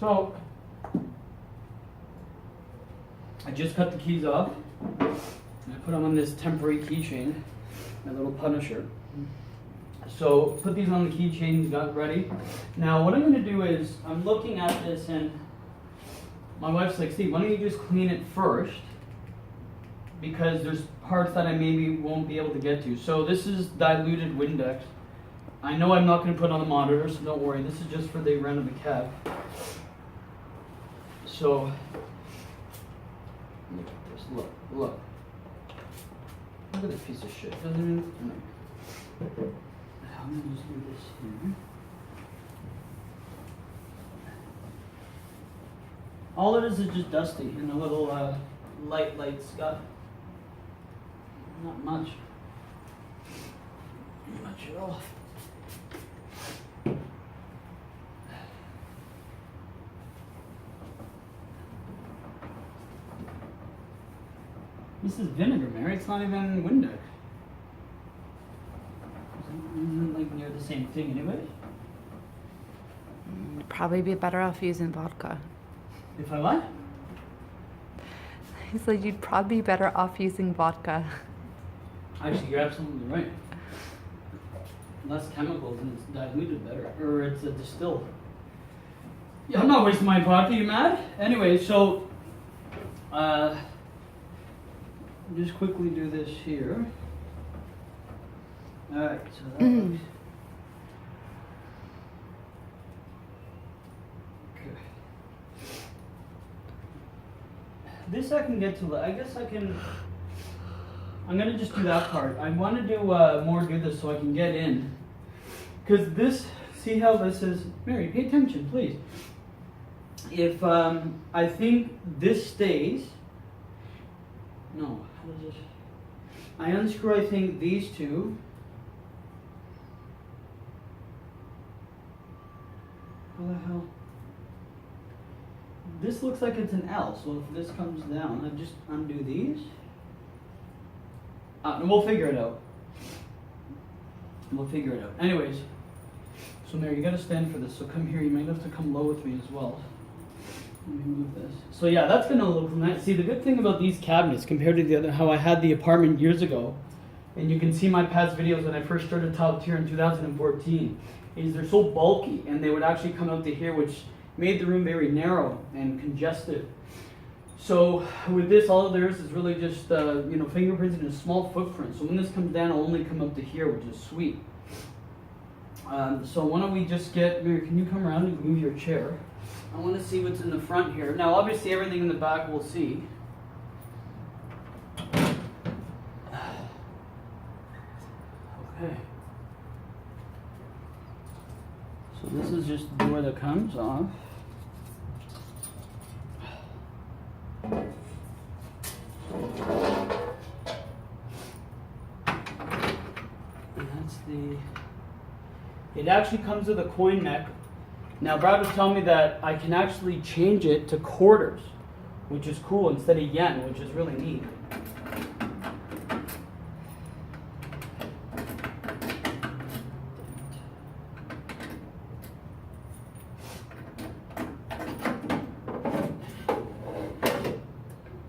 So I just cut the keys off. And I put them on this temporary keychain, my little Punisher. So put these on the keychains, got ready. Now what I'm going to do is, I'm looking at this and my wife's like, Steve, why don't you just clean it first? Because there's parts that I maybe won't be able to get to. So this is diluted Windex. I know I'm not going to put on the monitor, so don't worry. This is just for the run of the cab. So, look at this. Look. Look at this piece of shit. Doesn't even... I'm going to just do this here. All it is just dusty and a little light scuff. Not much. Not much at all. This is vinegar, Mary. It's not even Windex. Isn't like near the same thing anyway? You'd probably be better off using vodka. If I what? He said you'd probably be better off using vodka. Actually, you're absolutely right. Less chemicals and it's diluted better, or it's a distilled. Yeah, I'm not wasting my vodka. You mad? Anyway, so just quickly do this here. All right, so that looks. Okay. This I can get to. I guess I can. I'm gonna just do that part. I want to do do this so I can get in. Because this, see how this is. Mary, pay attention, please. If I think this stays. No, how does this? I unscrew. I think these two. How the hell? This looks like it's an L. So if this comes down, I just undo these. We'll figure it out. Anyways, so Mary, you gotta stand for this. So come here. You might have to come low with me as well. Let me move this. So yeah, that's gonna look nice. See, the good thing about these cabinets compared to the other, how I had the apartment years ago, and you can see my past videos when I first started Top Tier in 2014, is they're so bulky, and they would actually come out to here, which made the room very narrow and congested. So with this, all there is really just fingerprints in a small footprint. So when this comes down, it'll only come up to here, which is sweet. So why don't we just get, Mary, can you come around and move your chair? I want to see what's in the front here. Now obviously everything in the back we'll see. Okay. So this is just the door that comes off. And that's it actually comes with a coin neck. Now Brad was telling me that I can actually change it to quarters, which is cool, instead of yen, which is really neat.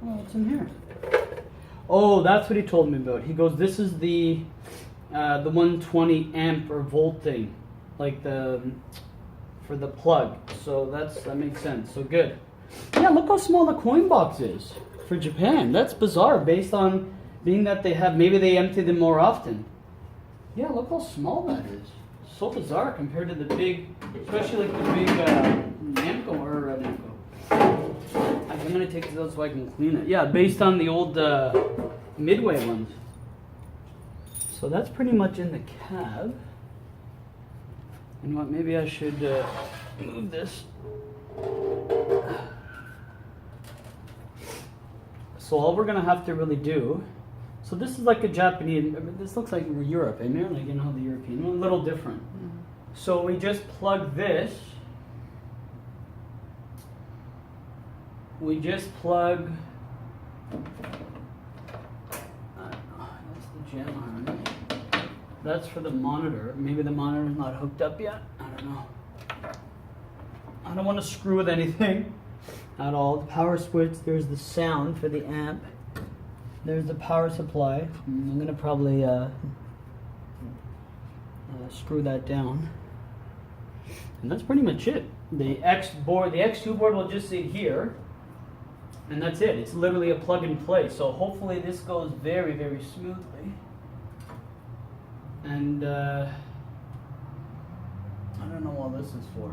What's in here? Oh, that's what he told me about. He goes, this is the 120 amp or volt thing, like for the plug. So that makes sense. So good. Yeah, look how small the coin box is for Japan. That's bizarre, based on being that maybe they empty them more often. Yeah, look how small that is. So bizarre compared to the big, especially like the big Namco or Namco. I'm gonna take this out so I can clean it. Yeah, based on the old Midway ones. So that's pretty much in the cab. And what? Maybe I should move this. So all we're gonna have to really do. So this is like a Japanese. This looks like Europe, eh? Like the European, a little different. Mm-hmm. So we just plug this. We just plug. That's the jammer. That's for the monitor. Maybe the monitor's not hooked up yet. I don't know. I don't want to screw with anything at all. The power switch, there's the sound for the amp. There's the power supply. I'm going to probably screw that down. And that's pretty much it. The X2 board will just sit here. And that's it. It's literally a plug and play. So hopefully this goes very, very smoothly. And I don't know what this is for.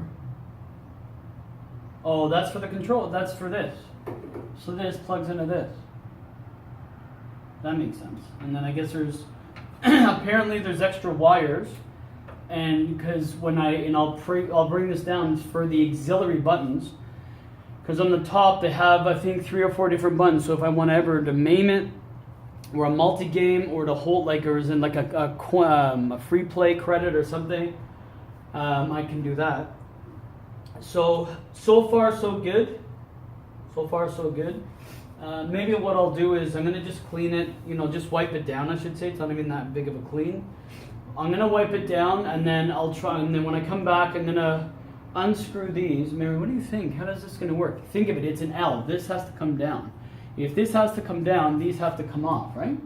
Oh, that's for the control. That's for this. So this plugs into this. That makes sense. And then I guess there's apparently there's extra wires. And because when I'll bring this down for the auxiliary buttons. Because on the top they have, I think, 3 or 4 different buttons. So if I want ever to MAME it, or a multi-game, or to hold, like, or is in like a free play credit or something, I can do that. So far so good. So far so good. Maybe what I'll do is I'm gonna just clean it, just wipe it down, I should say. It's not even that big of a clean. I'm gonna wipe it down, and then I'll try, and then when I come back, I'm gonna unscrew these. Mary, what do you think? How does this gonna work? Think of it, it's an L. This has to come down. If this has to come down, these have to come off, right?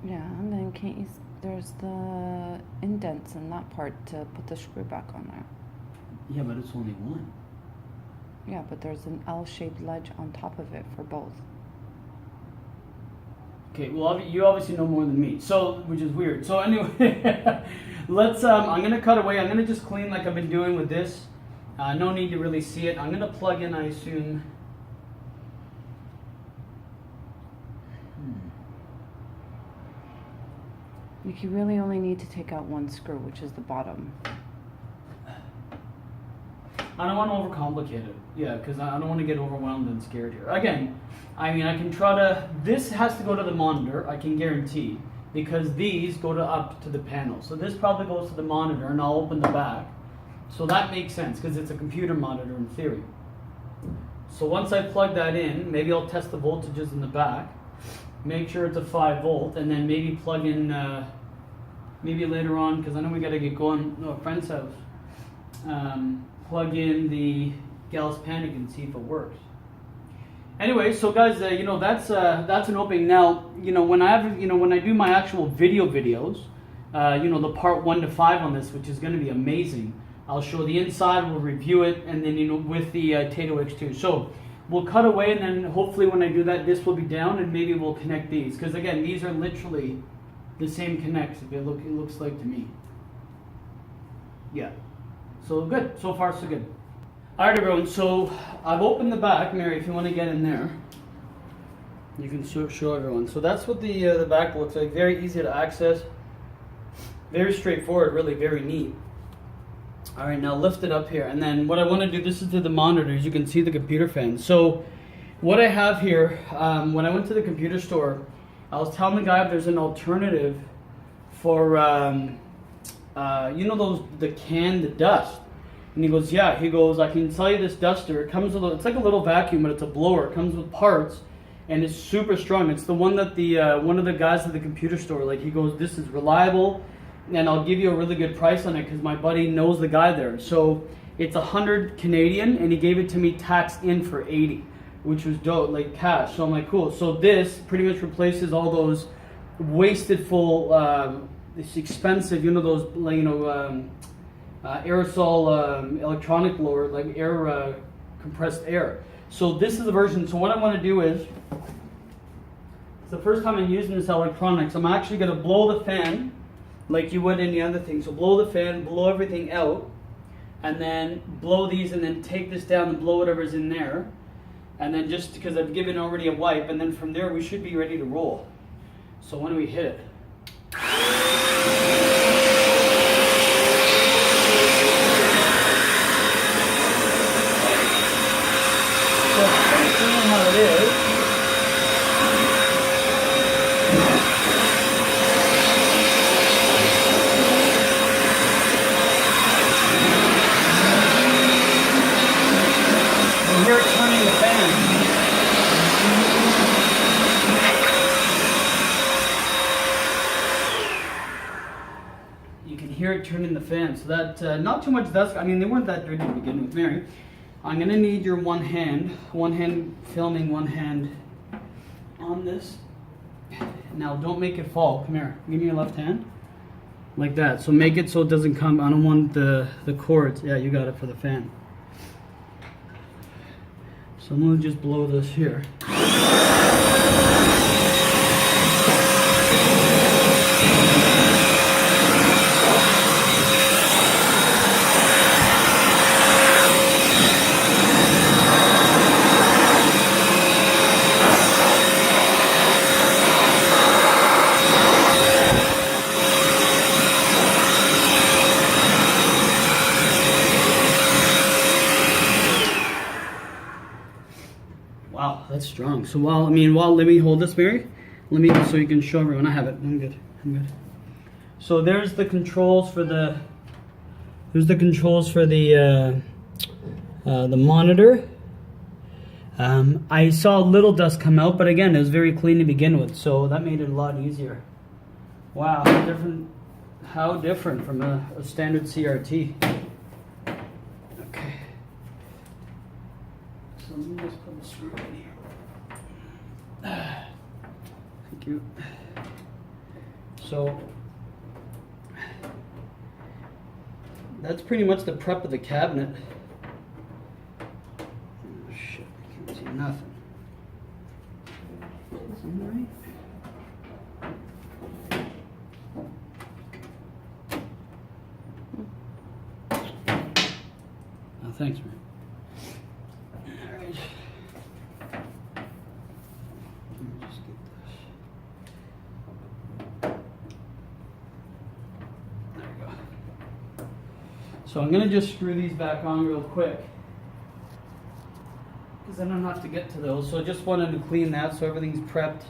Yeah, and then can't you, there's the indents in that part to put the screw back on there. Yeah, but it's only one. Yeah, but there's an L-shaped ledge on top of it for both. Okay, well, you obviously know more than me, so, which is weird. So anyway, let's, I'm gonna cut away. I'm gonna just clean like I've been doing with this. No need to really see it. I'm gonna plug in, I assume. Like, you really only need to take out one screw, which is the bottom. I don't want to overcomplicate it. Yeah, because I don't want to get overwhelmed and scared here. Again, I mean, I can try to, this has to go to the monitor, I can guarantee, because these go up to the panel. So this probably goes to the monitor, and I'll open the back. So that makes sense, because it's a computer monitor in theory. So once I plug that in, maybe I'll test the voltages in the back, make sure it's a 5 volt, and then maybe plug in, maybe later on, because I know we got to get going to a friend's house, plug in the Gallus Panic and see if it works. Anyway, so guys, that's an opening. Now, when I do my actual videos, the part 1 to 5 on this, which is going to be amazing. I'll show the inside, we'll review it, and then with the Taito X2. So we'll cut away, and then hopefully when I do that, this will be down, and maybe we'll connect these, because again, these are literally the same connects. If it looks like to me. Yeah. So good. So far, so good. All right, everyone. So I've opened the back. Mary, if you want to get in there, you can show everyone. So that's what the back looks like. Very easy to access. Very straightforward. Really very neat. All right, now lift it up here. And then what I want to do, this is to the monitors. You can see the computer fan. So what I have here, when I went to the computer store, I was telling the guy if there's an alternative for, the dust. And he goes, yeah. He goes, I can sell you this duster. It comes with, it's like a little vacuum, but it's a blower. It comes with parts, and it's super strong. It's the one that one of the guys at the computer store, like, he goes, this is reliable, and I'll give you a really good price on it because my buddy knows the guy there. So it's 100 Canadian, and he gave it to me taxed in for 80, which was dope, like cash. So I'm like, cool. So this pretty much replaces all those wasted full, it's expensive, those, aerosol electronic blower, like air, compressed air. So this is the version. So what I want to do is, it's the first time I'm using this electronics. I'm actually going to blow the fan like you would any other thing. So blow the fan, blow everything out, and then blow these, and then take this down and blow whatever's in there. And then just because I've given already a wipe, and then from there we should be ready to roll. So when we hit it. So it's pretty clean how it is. You hear it turning the fan. hear it turning the fan. So that, not too much dust. I mean, they weren't that dirty to begin with, Mary. I'm gonna need your one hand filming, one hand on this. Now don't make it fall. Come here, give me your left hand. Like that. So make it so it doesn't come, I don't want the cords. Yeah, you got it for the fan. So I'm gonna just blow this here. Wow, that's strong. So let me hold this, Mary. So you can show everyone. I have it. I'm good. So there's the controls for the monitor. I saw a little dust come out, but again, it was very clean to begin with, so that made it a lot easier. Wow, how different from a standard CRT. Okay. So let me just put the screw in here. Thank you. So that's pretty much the prep of the cabinet. Oh shit, I can't see nothing. Something right? Oh, thanks, man. Alright. Let me just get this. There we go. So I'm going to just screw these back on real quick, because then I don't have to get to those. So I just wanted to clean that so everything's prepped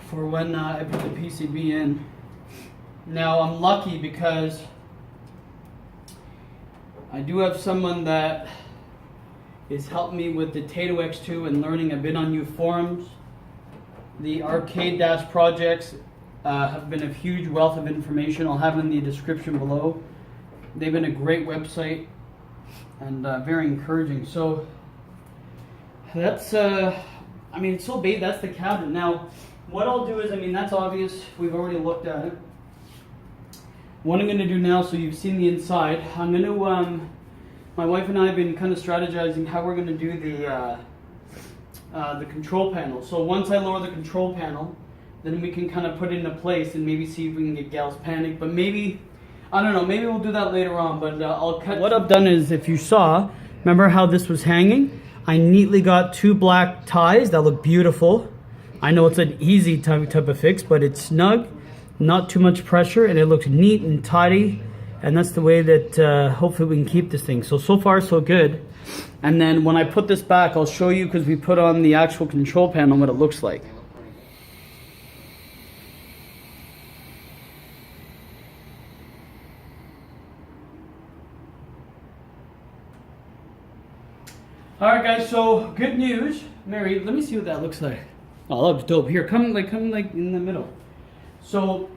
for when I put the PCB in. Now I'm lucky because I do have someone that is helping me with the Taito X2 and learning a bit on new forums. The arcade dash projects have been a huge wealth of information. I'll have it in the description below. They've been a great website and very encouraging. So that's, it's so big. That's the cabinet. Now, what I'll do is, that's obvious. We've already looked at it. What I'm going to do now, so you've seen the inside, I'm going to, my wife and I have been kind of strategizing how we're going to do the control panel. So once I lower the control panel, then we can kind of put it into place and maybe see if we can get gals panicked. But maybe, I don't know, maybe we'll do that later on. But I'll cut. What I've done is, if you saw, remember how this was hanging? I neatly got 2 black ties that look beautiful. I know it's an easy type of fix, but it's snug, not too much pressure, and it looks neat and tidy. And that's the way that hopefully we can keep this thing. So far so good. And then when I put this back, I'll show you, because we put on the actual control panel, what it looks like. Alright guys, so good news. Mary, let me see what that looks like. Oh, that looks dope. Here, come in the middle. So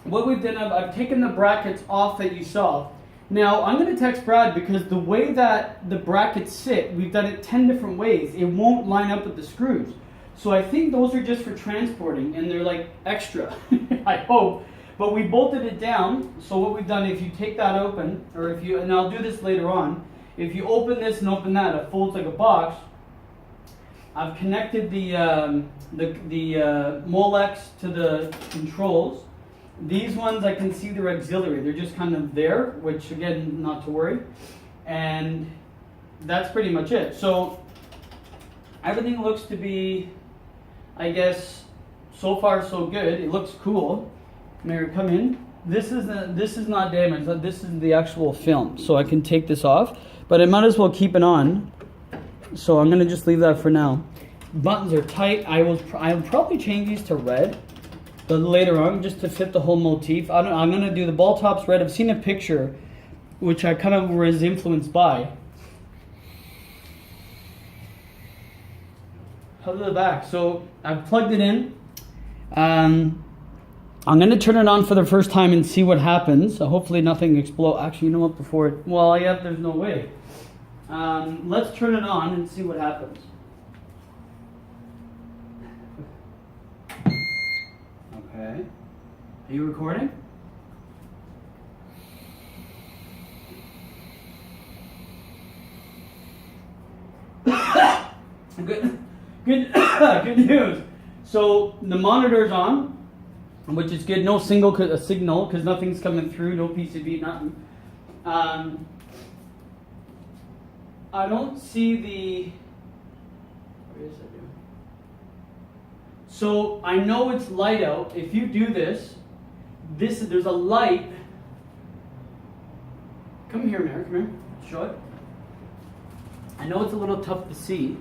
what we've done, I've taken the brackets off that you saw. Now, I'm going to text Brad, because the way that the brackets sit, we've done it 10 different ways. It won't line up with the screws. So I think those are just for transporting, and they're like extra, I hope. But we bolted it down. So what we've done, if you take that open, or if you, and I'll do this later on, if you open this and open that, it folds like a box. I've connected the Molex to the controls. These ones, I can see they're auxiliary. They're just kind of there, which again, not to worry. And that's pretty much it. So everything looks to be, I guess, so far so good. It looks cool. Mary, come in. This is not damaged. This is the actual film. So I can take this off, but I might as well keep it on. So I'm gonna just leave that for now. Buttons are tight. I'll probably change these to red, but later on, just to fit the whole motif. I'm gonna do the ball tops red. I've seen a picture, which I kind of was influenced by. How to the back? So I've plugged it in. I'm going to turn it on for the first time and see what happens. So hopefully nothing explodes. Actually, you know what, before it... Well, yeah, there's no way. Let's turn it on and see what happens. Okay. Are you recording? Good good news. So the monitor's on, which is good. No signal because nothing's coming through. No PCB, nothing. I don't see the. Where is it? So I know it's light out. If you do this, there's a light. Come here, Mary. Come here. Show it. I know it's a little tough to see.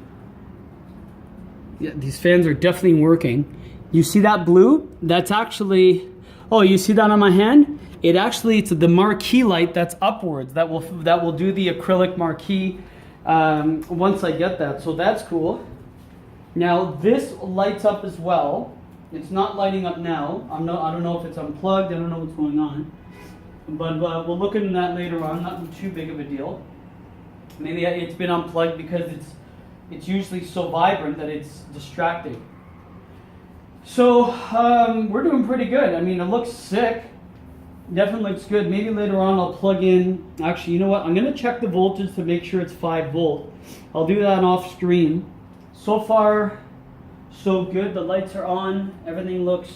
Yeah, these fans are definitely working. You see that blue? That's actually, oh, you see that on my hand? It's the marquee light that's upwards. That will do the acrylic marquee once I get that. So that's cool. Now this lights up as well. It's not lighting up now. I don't know if it's unplugged. I don't know what's going on. But we'll look into that later on. Not too big of a deal. Maybe it's been unplugged because it's usually so vibrant that it's distracting. So we're doing pretty good. I mean, it looks sick. Definitely looks good. Maybe later on I'll plug in. Actually, you know what? I'm going to check the voltage to make sure it's 5 volt. I'll do that off screen. So far, so good. The lights are on. Everything looks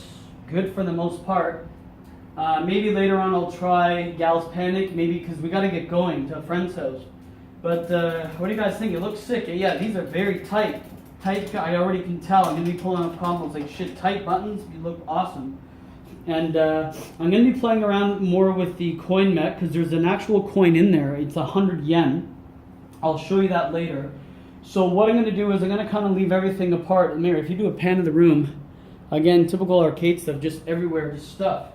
good for the most part. Maybe later on I'll try Gal's Panic. Maybe because we got to get going to a friend's house. But what do you guys think? It looks sick. Yeah, these are very tight. Tight, I already can tell. I'm going to be pulling up combos like shit. Tight buttons, you look awesome. And I'm going to be playing around more with the coin mech because there's an actual coin in there. It's 100 yen. I'll show you that later. So what I'm going to do is I'm going to kind of leave everything apart. Mary, if you do a pan of the room, again, typical arcade stuff, just everywhere, just stuff.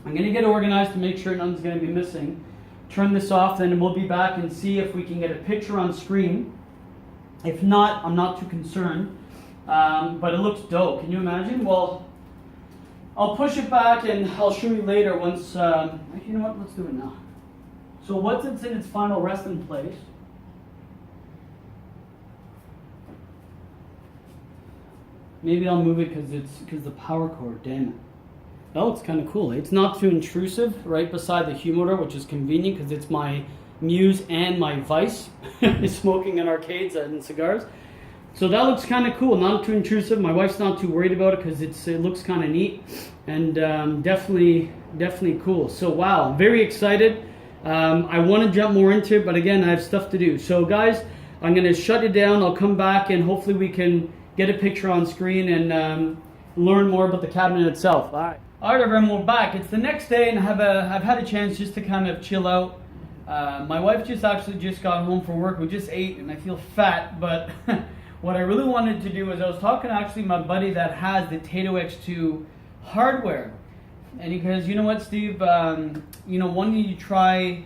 I'm going to get organized to make sure none's going to be missing. Turn this off, then we'll be back and see if we can get a picture on screen. If not, I'm not too concerned. But it looks dope. Can you imagine? Well, I'll push it back and I'll show you later once... actually, you know what? Let's do it now. So once it's in its final resting place... Maybe I'll move it because the power cord, damn it. Oh, it's kind of cool. It's not too intrusive, right beside the humidor, which is convenient because it's my muse and my vice, smoking in arcades and cigars. So that looks kind of cool, not too intrusive. My wife's not too worried about it because it looks kind of neat and definitely cool. So wow, very excited. I want to jump more into it, but again, I have stuff to do. So guys, I'm going to shut it down. I'll come back and hopefully we can get a picture on screen and learn more about the cabinet itself. All right, everyone, we're back. It's the next day, and I've had a chance just to kind of chill out. My wife just got home from work. We just ate, and I feel fat. But what I really wanted to do was I was talking to actually my buddy that has the Taito X2 hardware, and he goes, you know what, Steve? Why don't you try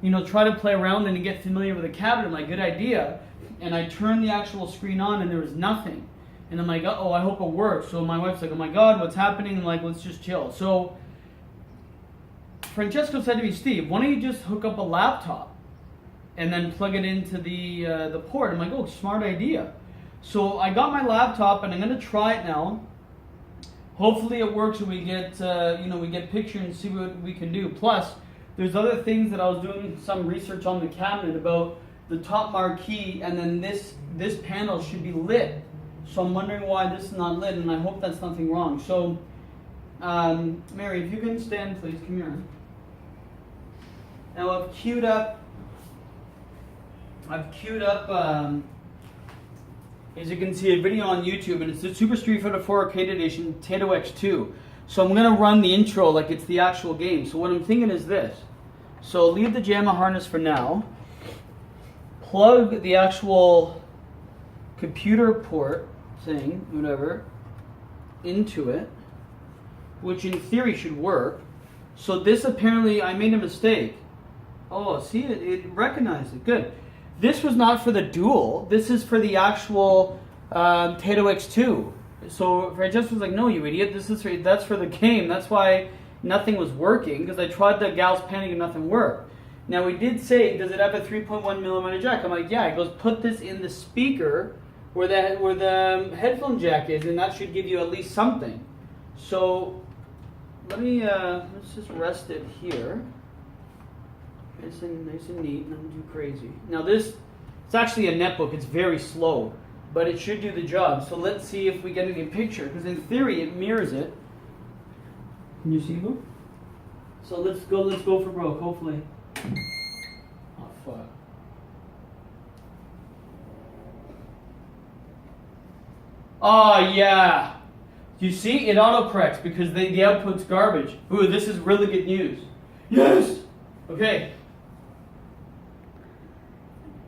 to play around and get familiar with the cabinet? I'm like, good idea. And I turned the actual screen on, and there was nothing. And I'm like, oh, I hope it works. So my wife's like, oh my God, what's happening? I'm like, let's just chill. So Francesco said to me, Steve, why don't you just hook up a laptop and then plug it into the port? I'm like, oh, smart idea. So I got my laptop and I'm gonna try it now. Hopefully it works and we get we get picture and see what we can do. Plus, there's other things that I was doing some research on the cabinet about the top marquee, and then this panel should be lit. So I'm wondering why this is not lit, and I hope that's nothing wrong. So, Mary, if you can stand, please, come here. Now I've queued up, as you can see, a video on YouTube, and it's the Super Street Fighter 4 Arcade Edition Taito X2. So I'm going to run the intro like it's the actual game. So what I'm thinking is this. So leave the JAMA harness for now. Plug the actual computer port thing, whatever, into it, which in theory should work. So this apparently, I made a mistake. Oh, see, it recognized it. Good. This was not for the dual. This is for the actual Taito X2. So Francesca was like, no, you idiot, that's for the game. That's why nothing was working, because I tried the gal's panning and nothing worked. Now we did say, does it have a 3.1 millimeter jack? I'm like, yeah. He goes, put this in the speaker where the headphone jack is, and that should give you at least something. So let me let's just rest it here. Nice and neat, nothing too crazy. Now it's actually a netbook. It's very slow, but it should do the job. So let's see if we get any picture, because in theory it mirrors it. Can you see, Boo? So let's go for broke, hopefully. Oh fuck. Oh yeah. You see, it autocorrects because the output's garbage. Ooh, this is really good news. Yes. Okay.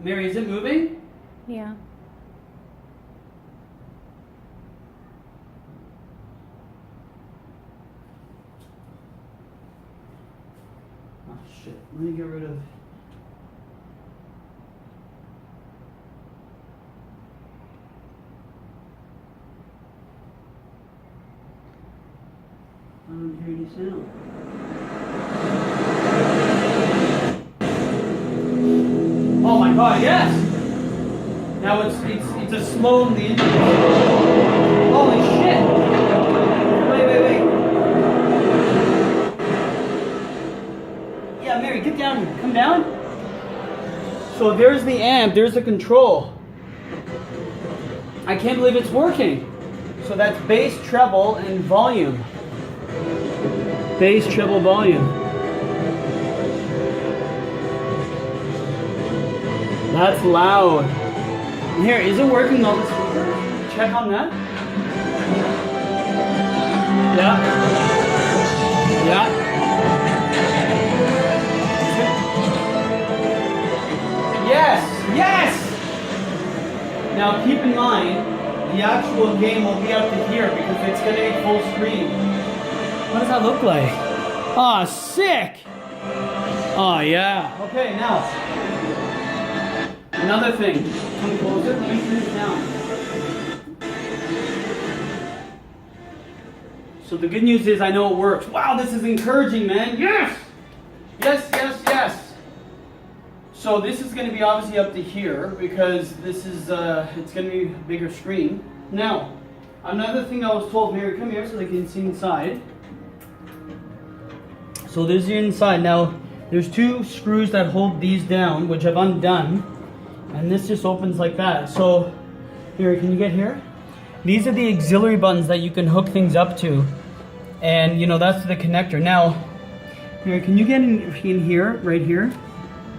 Mary, is it moving? Yeah. Oh shit. Let me get rid of. I don't hear any sound. Oh my god, yes! Now it's a slow in the intro. Holy shit! Wait. Yeah, Mary, get down here. Come down. So there's the amp, there's the control. I can't believe it's working. So that's bass, treble, and volume. Bass, treble, volume. That's loud. Here, is it working on the speaker? Check on that. Yeah. Yes! Now keep in mind, the actual game will be up to here because it's going to be full screen. What does that look like? Oh, sick! Oh, yeah. Okay, now. Another thing. Come closer. Let me turn it down. So the good news is I know it works. Wow, this is encouraging, man. Yes! Yes. So this is going to be obviously up to here because this is, it's going to be a bigger screen. Now, another thing I was told, Mary, come here so they can see inside. So this is inside. Now, there's two screws that hold these down, which I've undone. And this just opens like that. So, here, can you get here? These are the auxiliary buttons that you can hook things up to. And, that's the connector. Now, here, can you get in here, right here?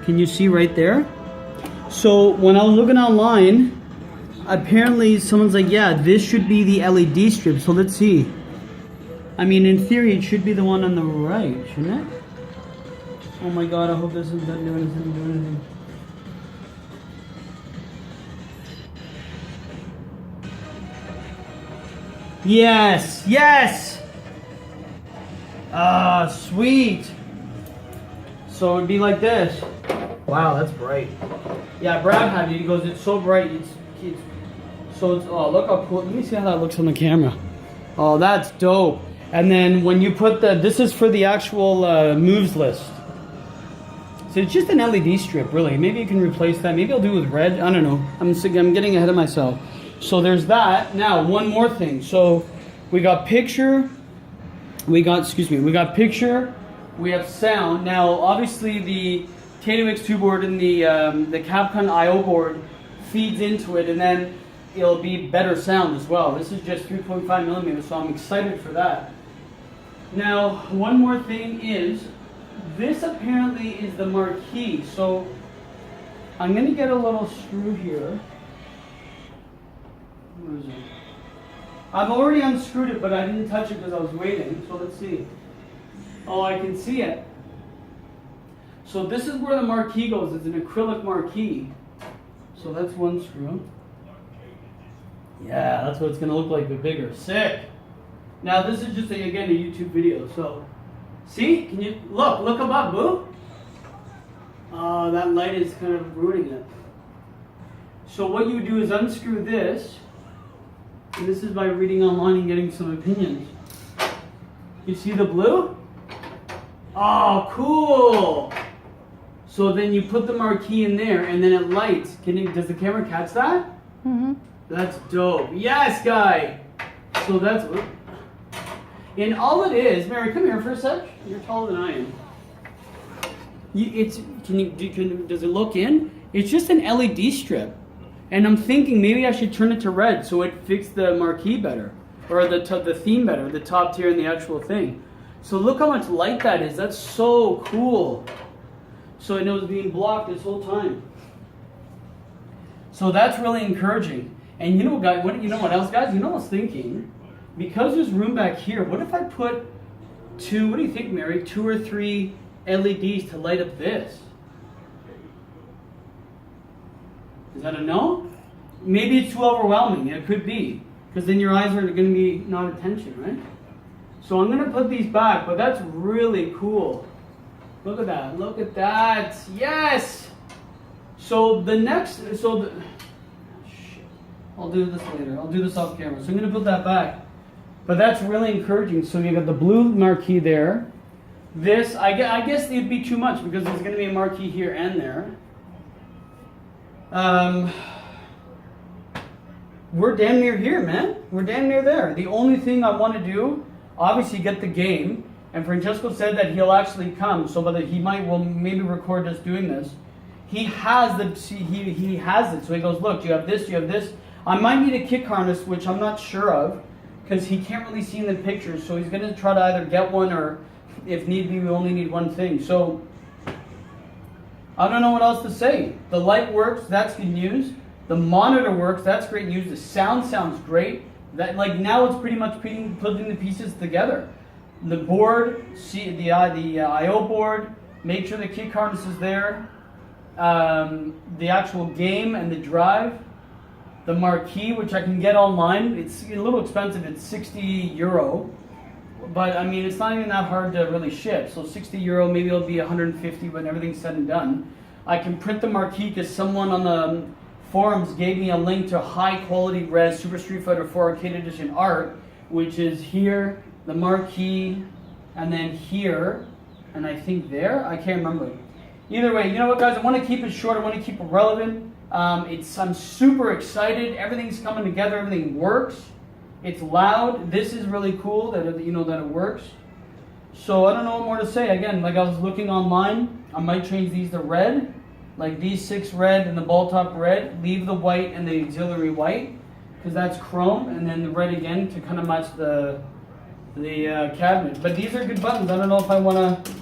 Can you see right there? So, when I was looking online, apparently someone's like, yeah, this should be the LED strip. So, let's see. I mean, in theory, it should be the one on the right, shouldn't it? Oh my god, I hope this doesn't do anything. Yes! Ah, sweet. So it'd be like this. Wow, that's bright. Yeah, Brad had it. He goes, it's so bright. Oh, look how cool. Let me see how that looks on the camera. Oh, that's dope. And then when you put this is for the actual moves list. So it's just an LED strip, really. Maybe you can replace that. Maybe I'll do it with red. I don't know. I'm getting ahead of myself. So there's that. Now, one more thing. So we got picture. We got picture. We have sound. Now, obviously, the Taito X2 board and the Capcom I/O board feeds into it, and then it'll be better sound as well. This is just 3.5 millimeters, so I'm excited for that. Now, one more thing is, this apparently is the marquee. So I'm going to get a little screw here. Where is it? I've already unscrewed it, but I didn't touch it because I was waiting. So let's see. Oh, I can see it. So this is where the marquee goes. It's an acrylic marquee. So that's one screw. Yeah, that's what it's going to look like, but bigger. Sick. Now this is just, again, a YouTube video. So, see? Can you look above, boo? Oh, that light is kind of ruining it. So what you do is unscrew this. And this is by reading online and getting some opinions. You see the blue? Oh, cool! So then you put the marquee in there and then it lights. Does the camera catch that? Mm-hmm. That's dope. Yes, guy! So that's... And all it is... Mary, come here for a sec. You're taller than I am. Does it look in? It's just an LED strip. And I'm thinking maybe I should turn it to red so it fixes the marquee better. Or the theme better, the top tier and the actual thing. So look how much light that is. That's so cool. So it was being blocked this whole time. So that's really encouraging. And you know what, guys? You know what else, guys? You know what I was thinking? Because there's room back here, what if I put two, what do you think, Mary? 2 or 3 LEDs to light up this? Is that a no? Maybe it's too overwhelming. It could be. Because then your eyes are going to be not attention, right? So I'm going to put these back, but that's really cool. Look at that. Look at that. Yes! So the next, shit. I'll do this later. I'll do this off camera. So I'm going to put that back. But that's really encouraging. So you got the blue marquee there. This, I guess it'd be too much because there's going to be a marquee here and there. We're damn near here, man. We're damn near there. The only thing I want to do, obviously get the game. And Francesco said that he'll actually come, so whether he will maybe record us doing this. He has he has it. So he goes, look, you have this, you have this. I might need a kick harness, which I'm not sure of, because he can't really see in the pictures. So he's going to try to either get one, or if need be, we only need one thing. So I don't know what else to say. The light works, that's good news. The monitor works, that's great news. The sound sounds great. That now it's pretty much putting the pieces together. The board, the I/O board, make sure the kick harness is there. The actual game and the drive. The marquee, which I can get online. It's a little expensive. It's €60. But I mean, it's not even that hard to really ship. So €60, maybe it'll be 150 when everything's said and done. I can print the marquee because someone on the forums gave me a link to high quality res Super Street Fighter 4 Arcade Edition art, which is here, the marquee, and then here, and I think there. I can't remember. Either way, you know what, guys? I want to keep it short. I want to keep it relevant. I'm super excited. Everything's coming together. Everything works. It's loud. This is really cool that that it works. So I don't know what more to say. Again, like I was looking online, I might change these to red, like these 6 red and the ball top red. Leave the white and the auxiliary white because that's chrome, and then the red again to kind of match the cabinet. But these are good buttons. I don't know if I want to.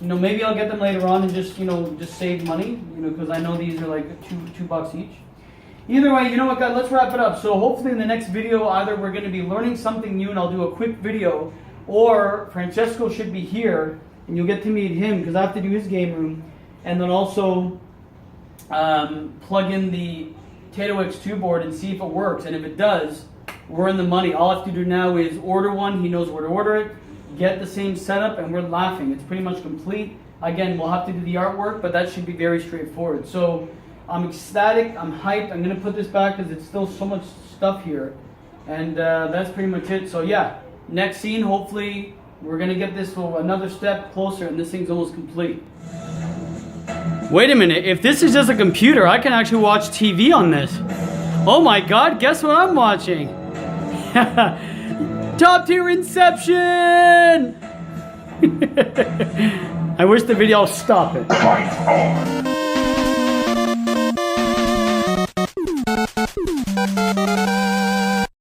Maybe I'll get them later on and just save money, because I know these are like $2 each. Either way, you know what, guys, let's wrap it up. So hopefully in the next video, either we're going to be learning something new and I'll do a quick video, or Francesco should be here and you'll get to meet him because I have to do his game room, and then also plug in the Taito X2 board and see if it works. And if it does, we're in the money. All I have to do now is order one. He knows where to order it. Get the same setup, and we're laughing. It's pretty much complete. Again, we'll have to do the artwork, but that should be very straightforward. So I'm ecstatic. I'm hyped. I'm going to put this back because it's still so much stuff here. And that's pretty much it. So yeah, next scene, hopefully we're going to get this another step closer, and this thing's almost complete. Wait a minute. If this is just a computer, I can actually watch TV on this. Oh my God, guess what I'm watching? Top tier Inception! I wish the video would stop it.